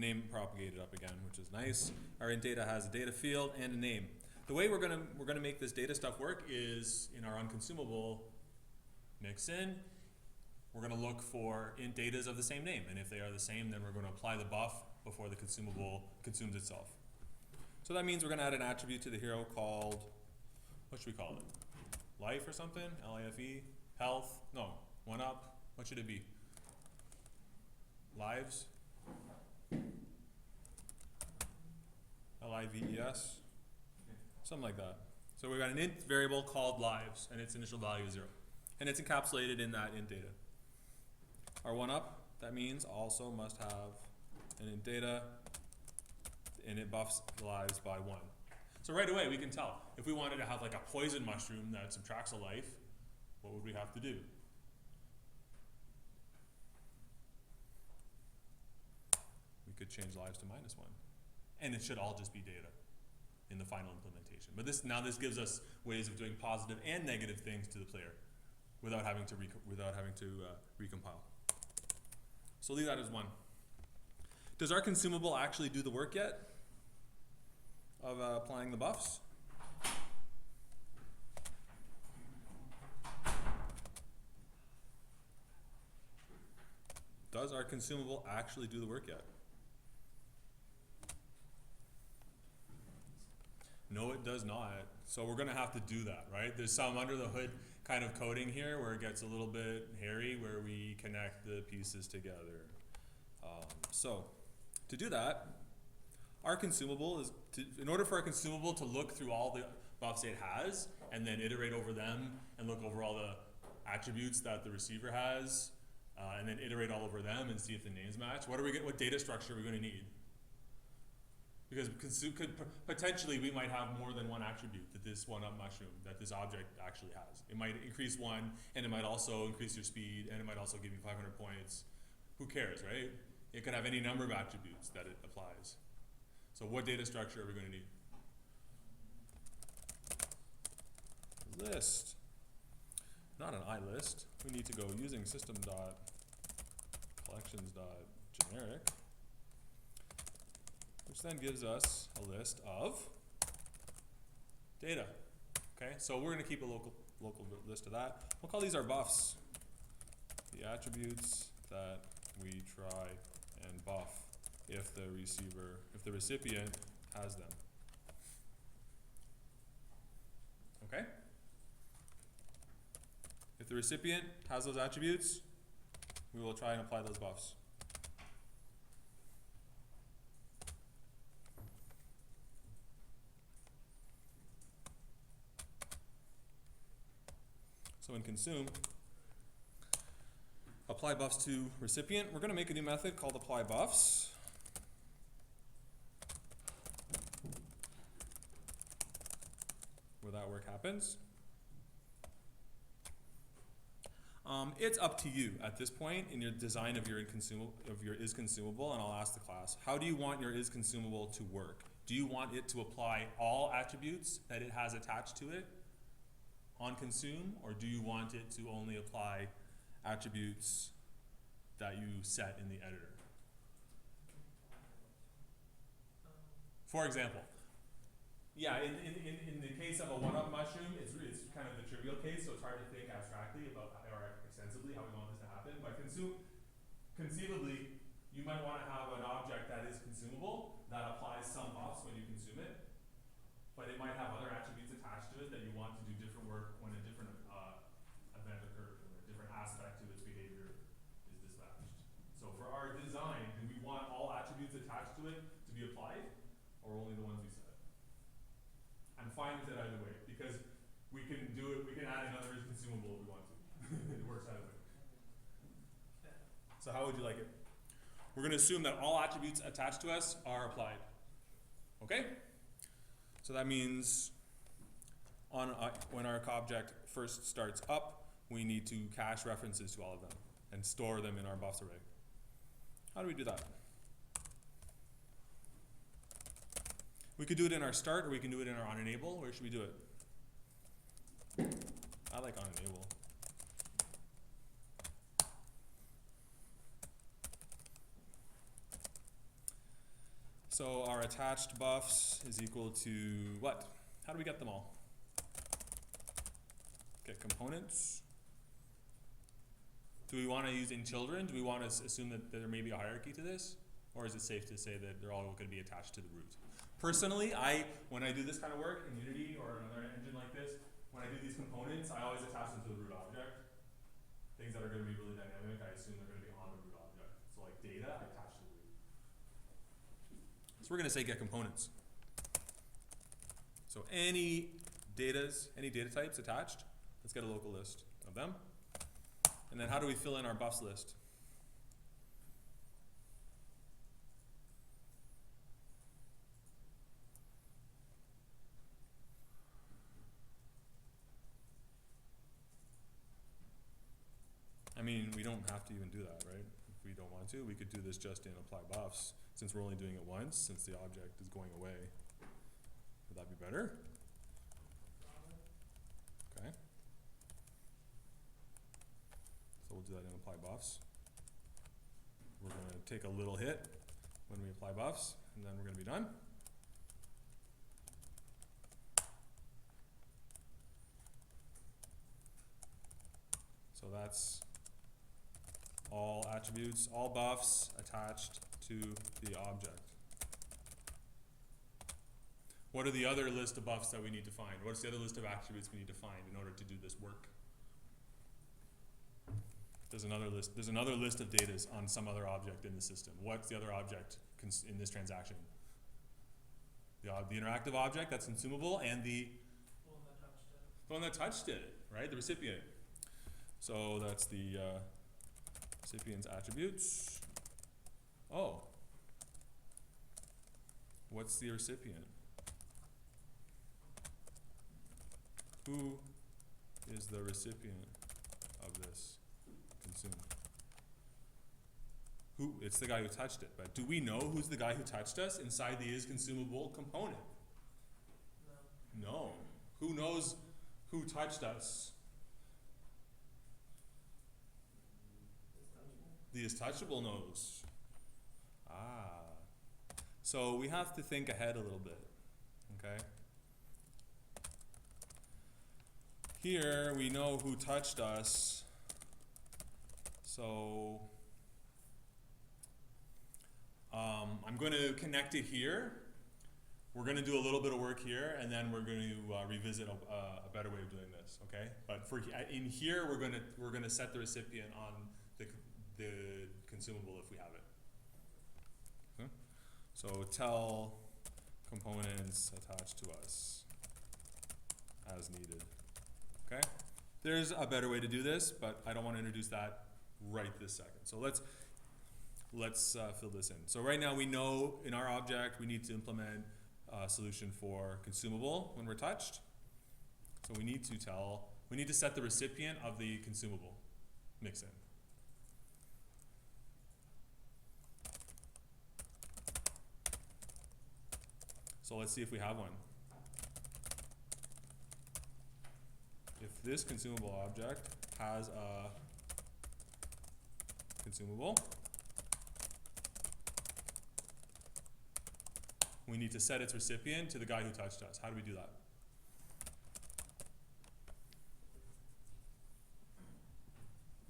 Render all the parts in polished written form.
name propagated up again, which is nice. Our int data has a data field and a name. The way we're gonna make this data stuff work is in our unconsumable mix in. We're gonna look for int datas of the same name, and if they are the same, then we're gonna apply the buff before the consumable consumes itself. So that means we're gonna add an attribute to the hero called, what should we call it? Life or something? L-I-F-E? Health? No, one up. What should it be? Lives? L-I-V-E-S? Something like that. So we've got an int variable called lives, and its initial value is 0. And it's encapsulated in that int data. Our one up, that means also must have an int data, and it buffs the lives by 1. So right away we can tell. If we wanted to have like a poison mushroom that subtracts a life, what would we have to do? We could change lives to -1. And it should all just be data in the final implementation. But this gives us ways of doing positive and negative things to the player without having to recompile. So leave that as 1. Does our consumable actually do the work yet of applying the buffs? Does our consumable actually do the work yet? No, it does not. So we're going to have to do that, right? There's some under the hood kind of coding here where it gets a little bit hairy, where we connect the pieces together. So to do that, our consumable is, in order for our consumable to look through all the buffs it has and then iterate over them and look over all the attributes that the receiver has, and then iterate all over them and see if the names match, what data structure are we going to need? Because potentially we might have more than one attribute that this one-up mushroom, that this object actually has. It might increase 1, and it might also increase your speed, and it might also give you 500 points. Who cares, right? It could have any number of attributes that it applies. So what data structure are we going to need? List. Not an iList. We need to go using system.collections.generic, which then gives us a list of data. Okay, so we're going to keep a local list of that. We'll call these our buffs, the attributes that we try and buff if the recipient has them. Okay? If the recipient has those attributes, we will try and apply those buffs. So in consume, apply buffs to recipient. We're going to make a new method called apply buffs. Where that work happens. It's up to you at this point in your design of your is consumable, and I'll ask the class, how do you want your is consumable to work? Do you want it to apply all attributes that it has attached to it on consume, or do you want it to only apply attributes that you set in the editor? For example, yeah, in the case of a one-up mushroom, it's kind of the trivial case, so it's hard to think abstractly about or extensively how we want this to happen. But conceivably, you might want to have an object that is consumable that applies some buffs when you consume it, but it might have other attributes attached to it that you want to do different work when a different event occurs, or a different aspect to its behavior is dispatched. So for our design, do we want all attributes attached to it to be applied, or only the ones we set? I'm fine with it either way, because we can do it, we can add another is consumable if we want to. It works either way. So how would you like it? We're going to assume that all attributes attached to us are applied. Okay? So that means when our object first starts up, we need to cache references to all of them and store them in our buffs array. How do we do that? We could do it in our start, or we can do it in our onEnable. Where should we do it? I like onEnable. So our attached buffs is equal to what? How do we get them all? Get components. Do we want to use in children? Do we want to assume that there may be a hierarchy to this? Or is it safe to say that they're all going to be attached to the root? Personally, when I do this kind of work in Unity or another engine like this, when I do these components, I always attach them to the root object. Things that are going to be really dynamic, I assume they're going to be on the root object. So like data, I attach to the root. So we're going to say get components. So any data types attached, let's get a local list of them. And then how do we fill in our buffs list? I mean, we don't have to even do that, right? If we don't want to, we could do this just in apply buffs, since we're only doing it once, since the object is going away. Would that be better? Okay. So we'll do that in apply buffs. We're going to take a little hit when we apply buffs, and then we're going to be done. So that's all attributes, all buffs attached to the object. What are the other list of buffs that we need to find? What's the other list of attributes we need to find in order to do this work? There's another list of data on some other object in the system. What's the other object in this transaction? The interactive object that's consumable and the one that touched it, right? The recipient. So that's the recipient's attributes. Oh. What's the recipient? Who is the recipient of this consumed? Who? It's the guy who touched it. But do we know who's the guy who touched us inside the isConsumable component? No. Who knows who touched us? The isTouchable knows. So we have to think ahead a little bit, okay? Here we know who touched us, so I'm going to connect it here. We're going to do a little bit of work here, and then we're going to revisit a better way of doing this, okay? But in here, we're going to set the recipient on the consumable if we have it. Okay? So tell components attached to us as needed. Okay? There's a better way to do this, but I don't want to introduce that right this second. So let's fill this in. So right now we know in our object we need to implement a solution for consumable when we're touched. So we need to set the recipient of the consumable mix in. So let's see if we have one. If this consumable object has a consumable, we need to set its recipient to the guy who touched us. How do we do that?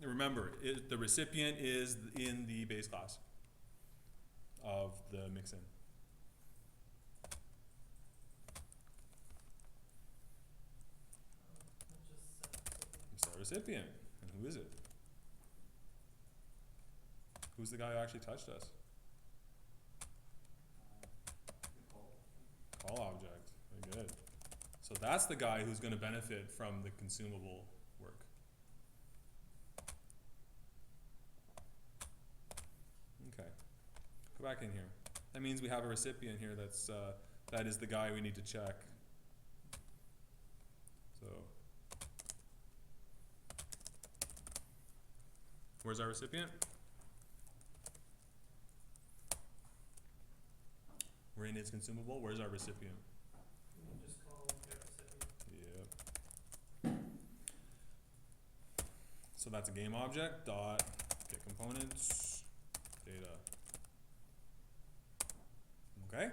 Remember, the recipient is in the base class of the mixin. Recipient. And who is it? Who's the guy who actually touched us? Call object. Very good. So that's the guy who's going to benefit from the consumable work. Okay. Go back in here. That means we have a recipient here that is the guy we need to check. So where's our recipient? We're in its consumable. Where's our recipient? We can just call get recipient. Yep. So that's a game object dot get components data. Okay.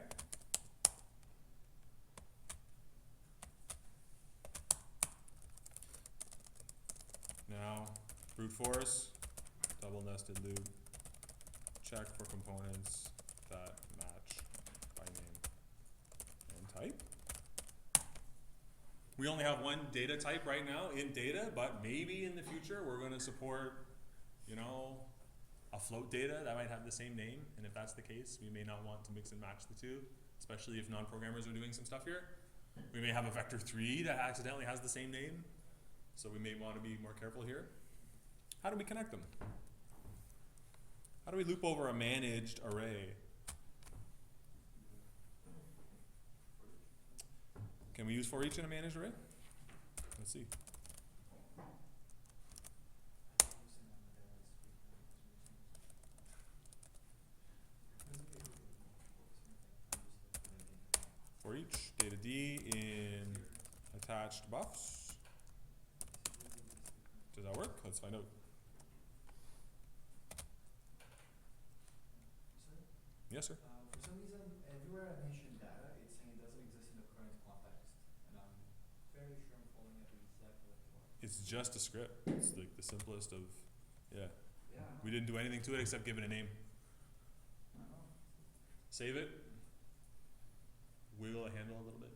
brute force, double nested loop, check for components that match by name and type. We only have one data type right now in data, but maybe in the future we're going to support, you know, a float data that might have the same name. And if that's the case, we may not want to mix and match the two, especially if non-programmers are doing some stuff here. We may have a vector3 that accidentally has the same name, so we may want to be more careful here. How do we connect them? How do we loop over a managed array? Can we use for each in a managed array? Let's see. For each, data D in attached buffs. Does that work? Let's find out. Yes, sir. For some reason, everywhere I mention data, it's saying it doesn't exist in the current context, and I'm fairly sure I'm following it exactly like you are. It's just a script. It's like the simplest of, yeah. Yeah. I know. We didn't do anything to it except give it a name. I know. Save it. Wiggle a handle a little bit.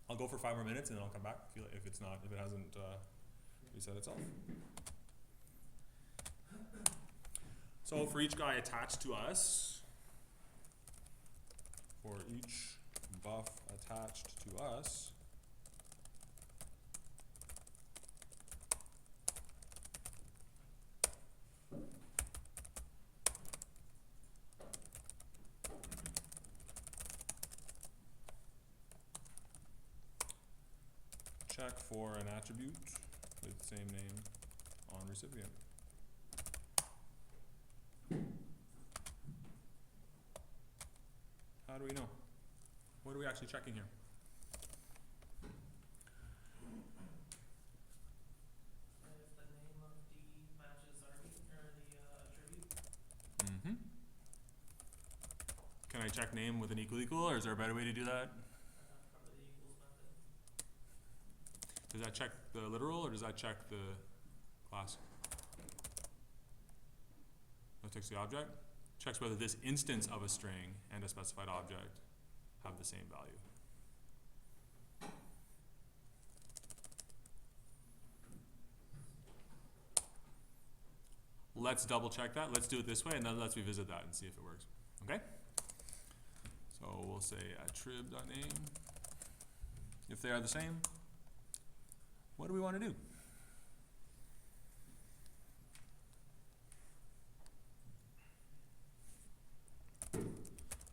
I'll go for 5 more minutes and then I'll come back if it hasn't reset itself. So for each guy attached to us, for each buff attached to us, check for an attribute with the same name on recipient. How do we know? What are we actually checking here? If the name of D matches or the attribute. Mm-hmm. Can I check name with an equal, or is there a better way to do that? Probably the equals method. Does that check the literal, or does that check the class? That checks the object. Checks whether this instance of a string and a specified object have the same value. Let's double check that. Let's do it this way, and then let's revisit that and see if it works. Okay? So we'll say attrib.name. If they are the same, what do we want to do?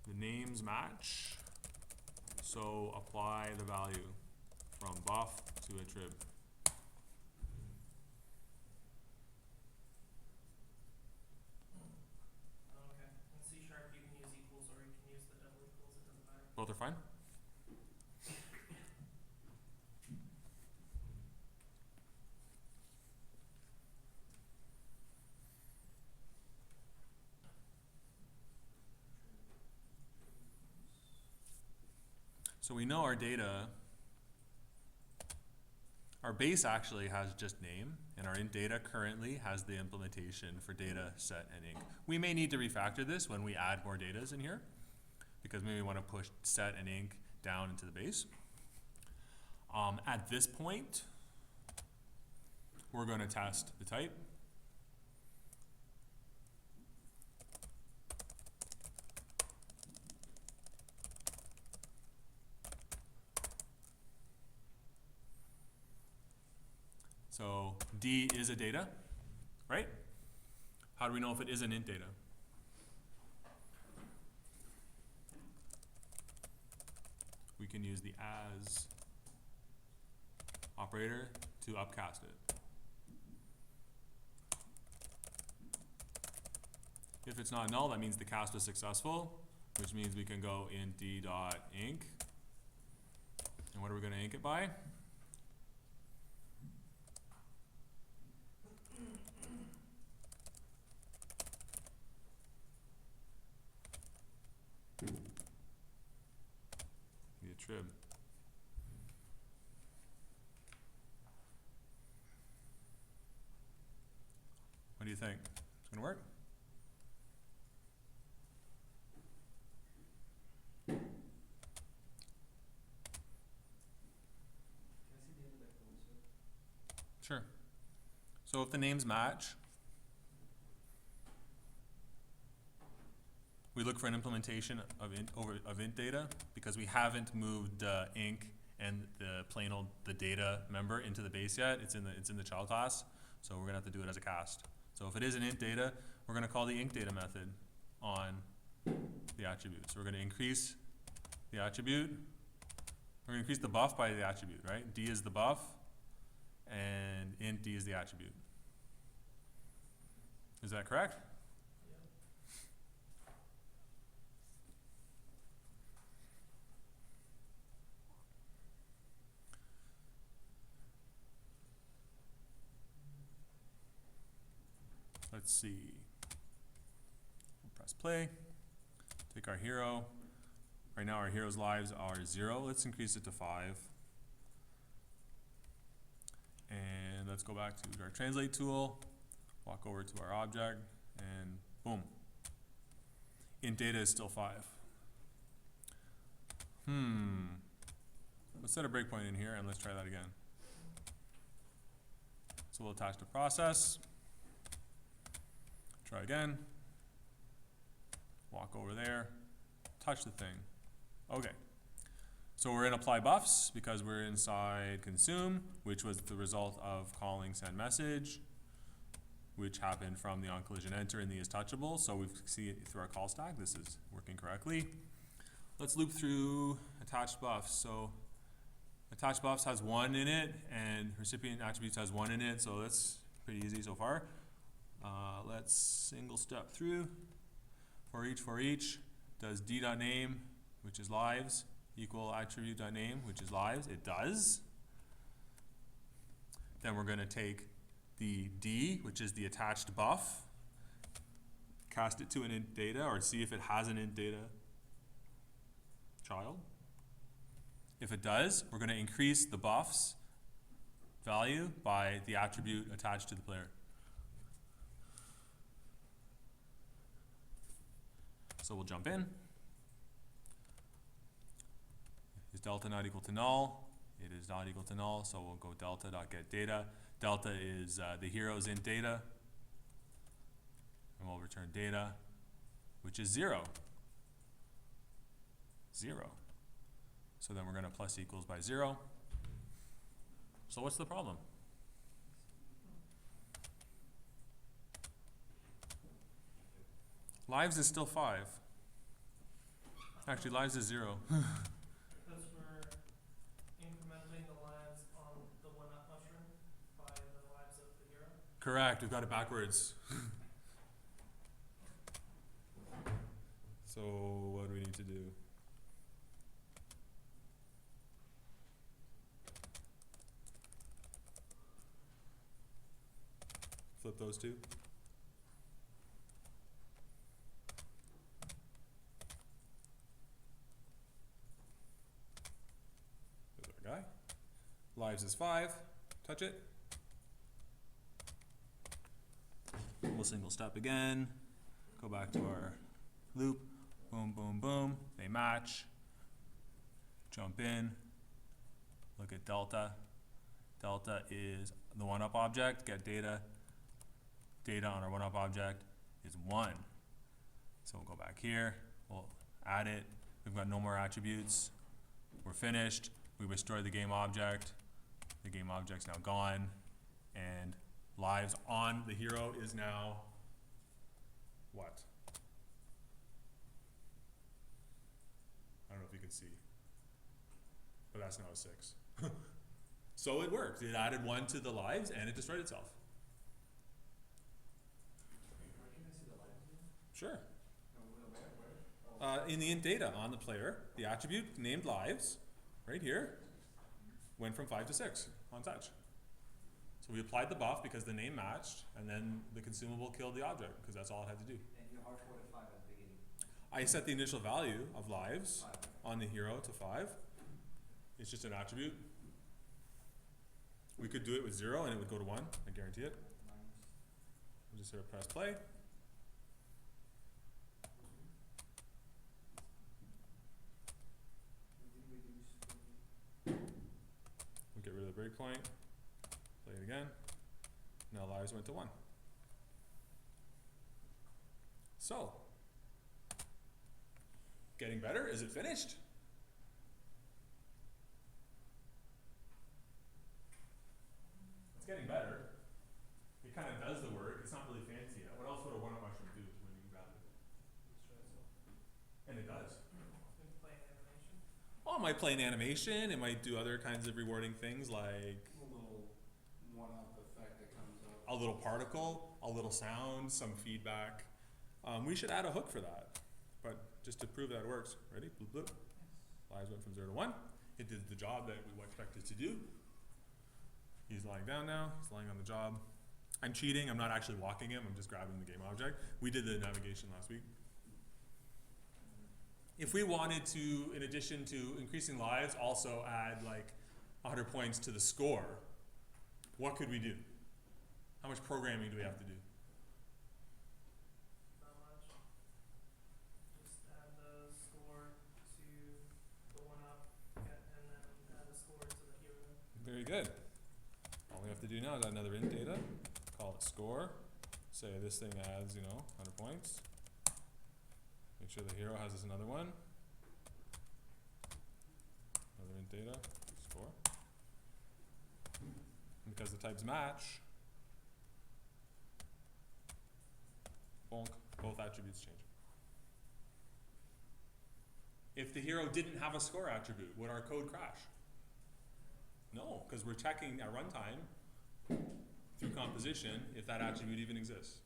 The names match, so apply the value from buff to attrib. Okay. In C# you can use equals or you can use the double equals, it doesn't matter. Both are fine? So we know our data, our base actually has just name, and our int data currently has the implementation for data, set, and inc. We may need to refactor this when we add more datas in here, because maybe we want to push set and inc down into the base. At this point, we're going to test the type. So D is a data, right? How do we know if it is an int data? We can use the as operator to upcast it. If it's not null, that means the cast was successful, which means we can go int d.inc. And what are we going to inc it by? The attrib. you think? It's gonna work? Can I see the end of that code, sir? Sure. So if the names match, we look for an implementation of int data because we haven't moved inc and the plain old the data member into the base yet. It's in the child class, so we're gonna have to do it as a cast. So if it is an int data, we're gonna call the inc data method on the attribute. So we're gonna increase the attribute. We're gonna increase the buff by the attribute, right? D is the buff, and int D is the attribute. Is that correct? Let's see. We'll press play. Take our hero. Right now our hero's lives are 0. Let's increase it to 5. And let's go back to our translate tool. Walk over to our object and boom. Int data is still 5. Let's set a breakpoint in here and let's try that again. So we'll attach the process. Try again. Walk over there. Touch the thing. Okay. So we're in apply buffs because we're inside consume, which was the result of calling send message, which happened from the on collision enter in the is touchable. So we see it through our call stack. This is working correctly. Let's loop through attached buffs. So attached buffs has 1 in it and recipient attributes has 1 in it. So that's pretty easy so far. Let's single step through. For each does d.name, which is lives, equal attribute.name, which is lives. It does. Then we're going to take the d, which is the attached buff, cast it to an int data, or see if it has an int data child. If it does, we're going to increase the buff's value by the attribute attached to the player. So we'll jump in. Is delta not equal to null? It is not equal to null, so we'll go delta.getData. Delta is the hero's int data. And we'll return data, which is 0. 0. So then we're going to plus equals by 0. So what's the problem? Lives is still 5. Actually, lives is 0. Because we're incrementing the lives on the one-up mushroom by the lives of the hero. Correct, we've got it backwards. So what do we need to do? Flip those two. Guy. Lives is 5. Touch it. We'll single step again. Go back to our loop. Boom, boom, boom. They match. Jump in. Look at delta. Delta is the one-up object. Get data. Data on our one-up object is 1. So we'll go back here. We'll add it. We've got no more attributes. We're finished. We restore the game object. The game object's now gone. And lives on the hero is now what? I don't know if you can see. But that's now a 6. So it worked. It added 1 to the lives and it destroyed itself. Where can I see the lives again? Sure. Where? In the int data on the player, the attribute named lives, right here, went from 5 to 6 on touch. So we applied the buff because the name matched, and then the consumable killed the object because that's all it had to do. And you hard coded 5 at the beginning. I set the initial value of lives 5. on the hero to 5. It's just an attribute. We could do it with 0 and it would go to 1, I guarantee it. We'll just hit press play. We'll get rid of the breakpoint. Play it again. Now lives went to 1. So, getting better? Is it finished? It's getting better. It kind of does the work. It's not really fancy yet. What else would a one-up mushroom do when you grab it? And it does. Maybe play an animation. Oh, it might play an animation. It might do other kinds of rewarding things like A little one-up effect that comes up. a little particle, a little sound, some feedback. We should add a hook for that. But just to prove that it works, ready? Bloop, bloop. Lives went from 0 to 1. It did the job that we expected it to do. He's lying down now. He's lying on the job. I'm cheating. I'm not actually walking him. I'm just grabbing the game object. We did the navigation last week. If we wanted to, in addition to increasing lives, also add like 100 points to the score, what could we do? How much programming do we have to do? Not much. Just add the score to the one up, and then add the score to the hero. Very good. All we have to do now is add another int data, call it score, say this thing adds, 100 points. Make sure the hero has this another one. Another int data, score. And because the types match, bonk, both attributes change. If the hero didn't have a score attribute, would our code crash? No, because we're checking at runtime through composition if that attribute even exists.